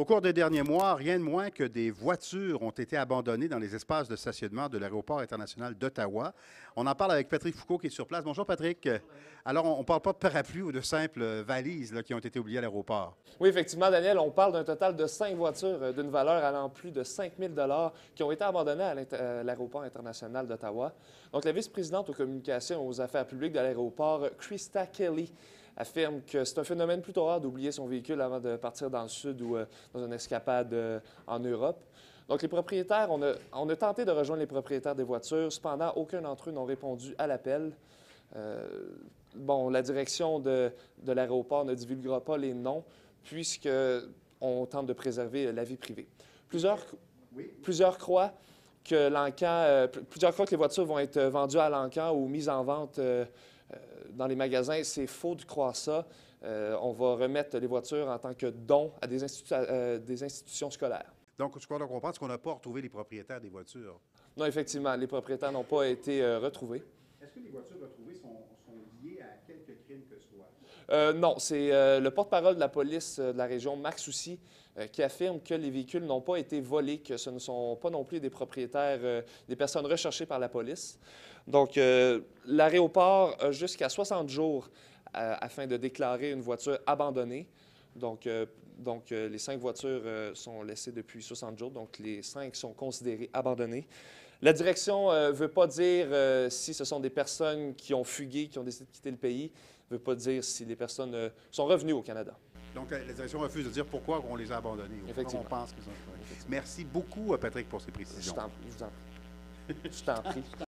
Au cours des derniers mois, rien de moins que des voitures ont été abandonnées dans les espaces de stationnement de l'aéroport international d'Ottawa. On en parle avec Patrick Foucault qui est sur place. Bonjour Patrick. Alors, on ne parle pas de parapluies ou de simples valises là, qui ont été oubliées à l'aéroport. Oui, effectivement, Daniel, on parle d'un total de 5 voitures d'une valeur allant plus de 5 000 qui ont été abandonnées à l'aéroport international d'Ottawa. Donc, la vice-présidente aux communications et aux affaires publiques de l'aéroport, Krista Kelly, affirme que c'est un phénomène plutôt rare d'oublier son véhicule avant de partir dans le sud ou dans une escapade en Europe. Donc, les propriétaires, on a tenté de rejoindre les propriétaires des voitures. Cependant, aucun d'entre eux n'ont répondu à l'appel. La direction de l'aéroport ne divulguera pas les noms puisqu'on tente de préserver la vie privée. Plusieurs croient que les voitures vont être vendues à l'encan ou mises en vente dans les magasins. C'est faux de croire ça. On va remettre les voitures en tant que dons à des institutions scolaires. Donc, je crois qu'on pense qu'on n'a pas retrouvé les propriétaires des voitures. Non, effectivement, les propriétaires n'ont pas été retrouvés. Est-ce que les voitures retrouvées sont liées à quelque crime que ce soit? Non, c'est le porte-parole de la police de la région, Max Soucy, qui affirme que les véhicules n'ont pas été volés, que ce ne sont pas non plus des propriétaires, des personnes recherchées par la police. Donc, l'aéroport a jusqu'à 60 jours afin de déclarer une voiture abandonnée. Donc, les 5 voitures sont laissées depuis 60 jours, donc les 5 sont considérées abandonnées. La direction ne veut pas dire si ce sont des personnes qui ont fugué, qui ont décidé de quitter le pays, ne veut pas dire si les personnes sont revenues au Canada. Donc, la direction refuse de dire pourquoi on les a abandonnés. Effectivement. On pense qu'ils ont... Merci beaucoup, Patrick, pour ces précisions. Je t'en prie.